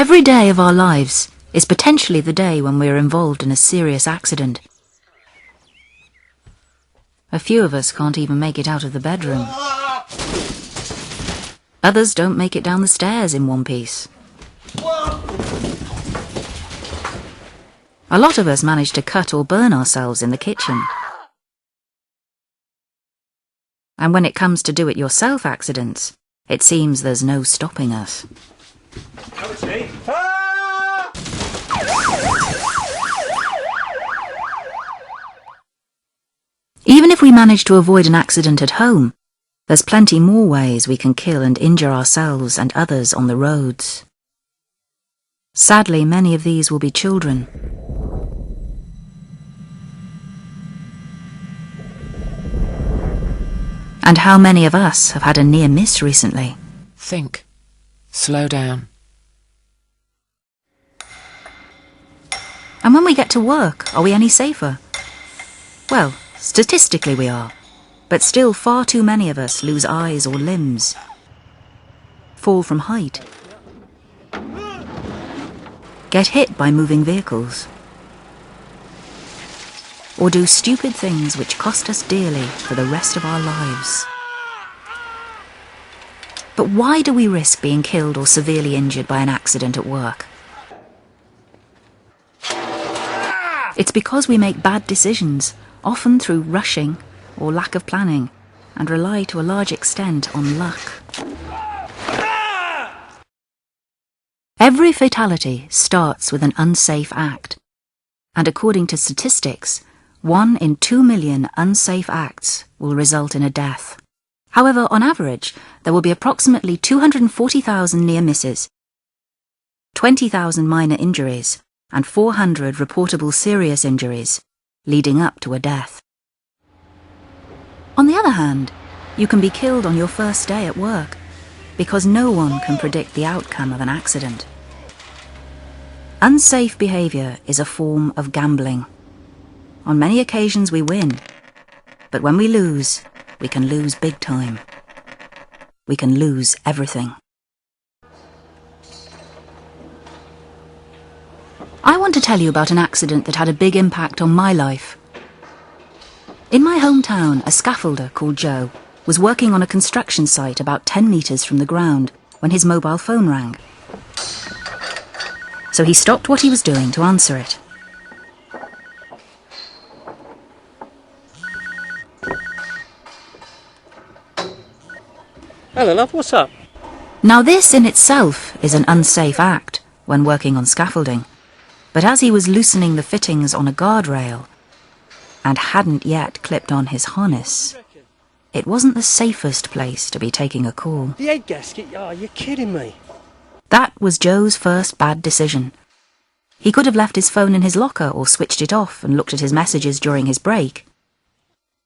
Every day of our lives is potentially the day when we are involved in a serious accident. A few of us can't even make it out of the bedroom. Others don't make it down the stairs in one piece. A lot of us manage to cut or burn ourselves in the kitchen. And when it comes to do-it-yourself accidents, it seems there's no stopping us. Even if we manage to avoid an accident at home, there's plenty more ways we can kill and injure ourselves and others on the roads. Sadly, many of these will be children. And how many of us have had a near miss recently? Think. Slow down. And when we get to work, are we any safer? Well, statistically we are, but still far too many of us lose eyes or limbs, fall from height, get hit by moving vehicles, or do stupid things which cost us dearly for the rest of our lives. But why do we risk being killed or severely injured by an accident at work? It's because we make bad decisions, often through rushing or lack of planning, and rely to a large extent on luck. Every fatality starts with an unsafe act, and according to statistics, 1 in 2 million unsafe acts will result in a death. However, on average, there will be approximately 240,000 near misses, 20,000 minor injuries, and 400 reportable serious injuries, leading up to a death. On the other hand, you can be killed on your first day at work, because no one can predict the outcome of an accident. Unsafe behaviour is a form of gambling. On many occasions we win, but when we lose, we can lose big time. We can lose everything. I want to tell you about an accident that had a big impact on my life. In my hometown, a scaffolder called Joe was working on a construction site about 10 metres from the ground when his mobile phone rang. So he stopped what he was doing to answer it. Hello, love, what's up? Now this in itself is an unsafe act when working on scaffolding, but as he was loosening the fittings on a guardrail and hadn't yet clipped on his harness, it wasn't the safest place to be taking a call. The head gasket? Oh, you're kidding me. That was Joe's first bad decision. He could have left his phone in his locker or switched it off and looked at his messages during his break,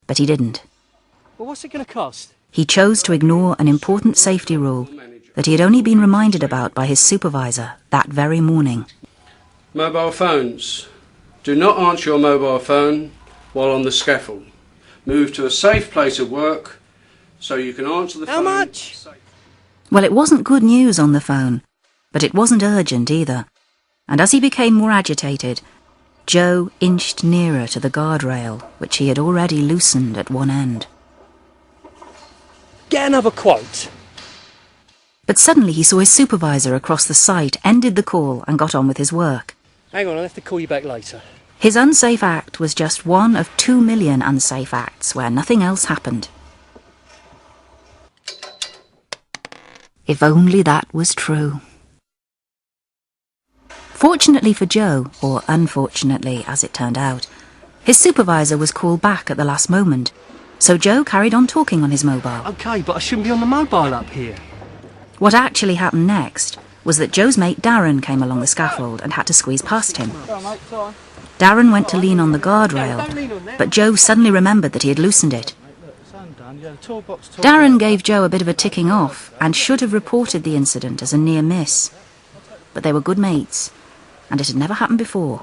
but he didn't. Well, what's it going to cost? He chose to ignore an important safety rule that he had only been reminded about by his supervisor that very morning. Mobile phones. Do not answer your mobile phone while on the scaffold. Move to a safe place of work so you can answer the phone. How much? Well, it wasn't good news on the phone, but it wasn't urgent either. And as he became more agitated, Joe inched nearer to the guardrail, which he had already loosened at one end. Get another quote. But suddenly he saw his supervisor across the site, ended the call and got on with his work. Hang on, I'll have to call you back later. His unsafe act was just one of 2 million unsafe acts where nothing else happened. If only that was true. Fortunately for Joe, or unfortunately as it turned out, his supervisor was called back at the last moment, so Joe carried on talking on his mobile. OK, but I shouldn't be on the mobile up here. What actually happened next was that Joe's mate Darren came along the scaffold and had to squeeze past him. Darren went to lean on the guardrail, but Joe suddenly remembered that he had loosened it. Darren gave Joe a bit of a ticking off and should have reported the incident as a near miss. But they were good mates, and it had never happened before.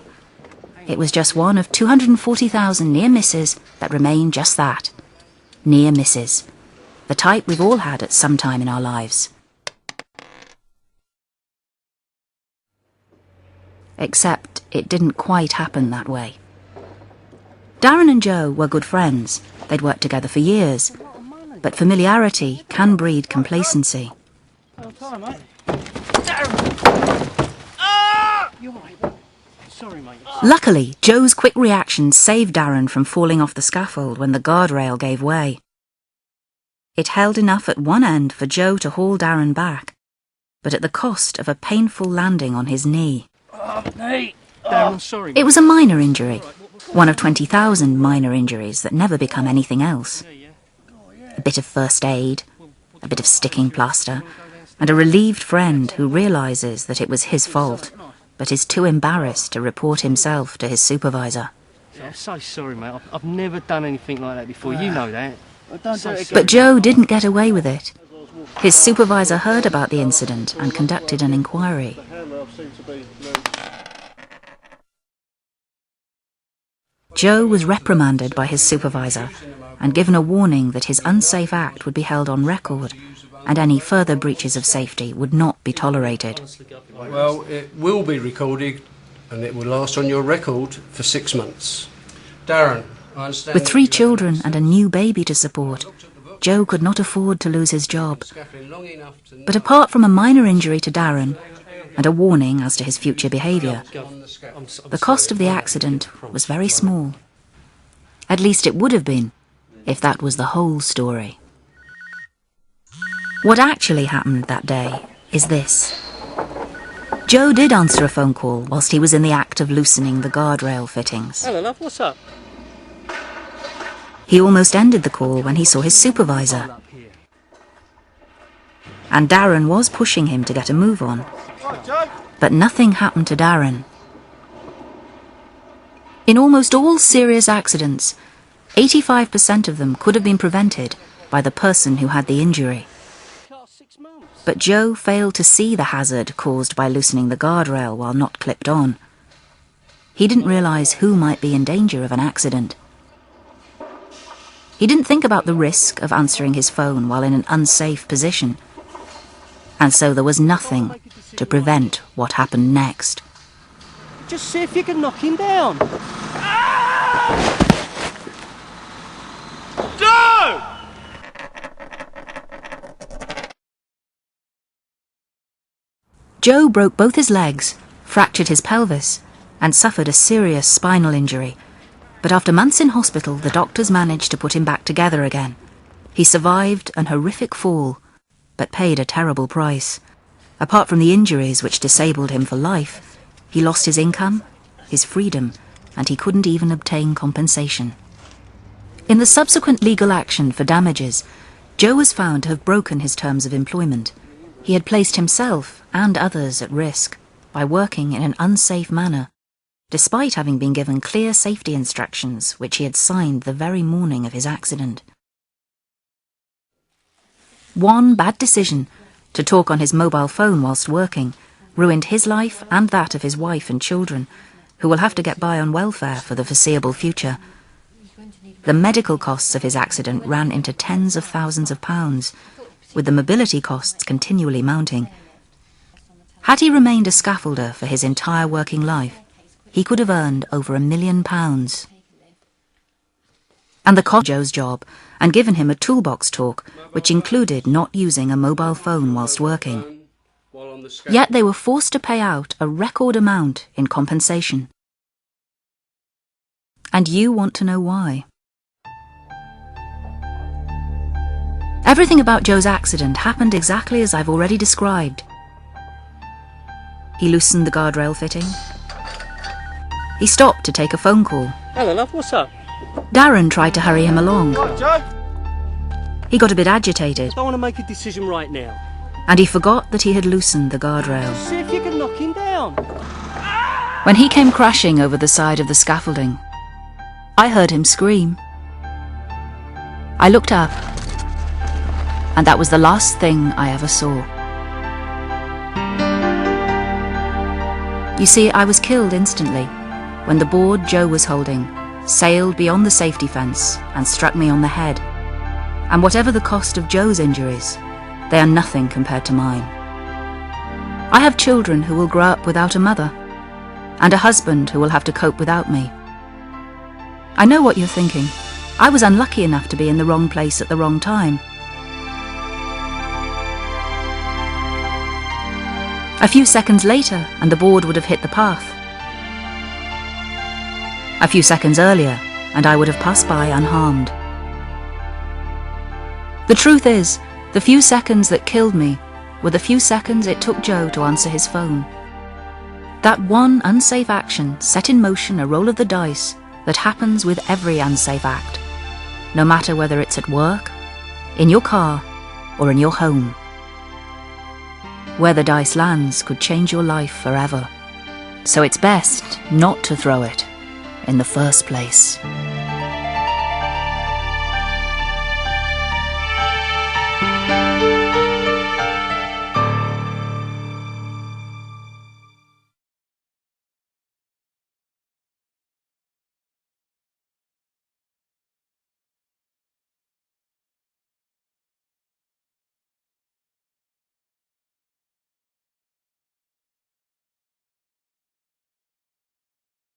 It was just one of 240,000 near misses that remain just that. Near misses. The type we've all had at some time in our lives. except it didn't quite happen that way. Darren and Joe were good friends. They'd worked together for years, but familiarity can breed complacency. Sorry, mate. Luckily, Joe's quick reaction saved Darren from falling off the scaffold when the guardrail gave way. It held enough at one end for Joe to haul Darren back, but at the cost of a painful landing on his knee. Darren, I'm sorry. It was a minor injury, one of 20,000 minor injuries that never become anything else. A bit of first aid, a bit of sticking plaster, and a relieved friend who realises that it was his fault, but is too embarrassed to report himself to his supervisor. I'm so sorry, mate. I've never done anything like that before. You know that. But Joe didn't get away with it. His supervisor heard about the incident and conducted an inquiry. Joe was reprimanded by his supervisor and given a warning that his unsafe act would be held on record and any further breaches of safety would not be tolerated. Well, it will be recorded and it will last on your record for 6 months. Darren, I understand... With 3 children and a new baby to support, Joe could not afford to lose his job. But apart from a minor injury to Darren and a warning as to his future behaviour, the cost of the accident was very small. At least it would have been, if that was the whole story. What actually happened that day is this. Joe did answer a phone call whilst he was in the act of loosening the guardrail fittings. Hello, love. What's up? He almost ended the call when he saw his supervisor. And Darren was pushing him to get a move on. But nothing happened to Darren. In almost all serious accidents, 85% of them could have been prevented by the person who had the injury. But Joe failed to see the hazard caused by loosening the guardrail while not clipped on. He didn't realise who might be in danger of an accident. He didn't think about the risk of answering his phone while in an unsafe position. And so there was nothing to prevent what happened next. Just see if you can knock him down. Joe broke both his legs, fractured his pelvis, and suffered a serious spinal injury. But after months in hospital, the doctors managed to put him back together again. He survived an horrific fall, but paid a terrible price. Apart from the injuries which disabled him for life, he lost his income, his freedom, and he couldn't even obtain compensation. In the subsequent legal action for damages, Joe was found to have broken his terms of employment. He had placed himself and others at risk by working in an unsafe manner, despite having been given clear safety instructions which he had signed the very morning of his accident. One bad decision, to talk on his mobile phone whilst working, ruined his life and that of his wife and children, who will have to get by on welfare for the foreseeable future. The medical costs of his accident ran into tens of thousands of pounds, with the mobility costs continually mounting. Had he remained a scaffolder for his entire working life, he could have earned over £1 million. And the cost of Joe's job, and given him a toolbox talk, which included not using a mobile phone whilst working. Yet they were forced to pay out a record amount in compensation. And you want to know why. Everything about Joe's accident happened exactly as I've already described. He loosened the guardrail fitting. He stopped to take a phone call. Hello, love. What's up? Darren tried to hurry him along. He got a bit agitated, I don't want to make a decision right now. and he forgot that he had loosened the guardrail. See if you can knock him down. When he came crashing over the side of the scaffolding, I heard him scream. I looked up, and that was the last thing I ever saw. You see, I was killed instantly when the board Joe was holding sailed beyond the safety fence and struck me on the head. And whatever the cost of Joe's injuries, they are nothing compared to mine. I have children who will grow up without a mother, and a husband who will have to cope without me. I know what you're thinking. I was unlucky enough to be in the wrong place at the wrong time. A few seconds later, and the board would have hit the path. A few seconds earlier, and I would have passed by unharmed. The truth is, the few seconds that killed me were the few seconds it took Joe to answer his phone. That one unsafe action set in motion a roll of the dice that happens with every unsafe act, no matter whether it's at work, in your car, or in your home. Where the dice lands could change your life forever. So it's best not to throw it in the first place.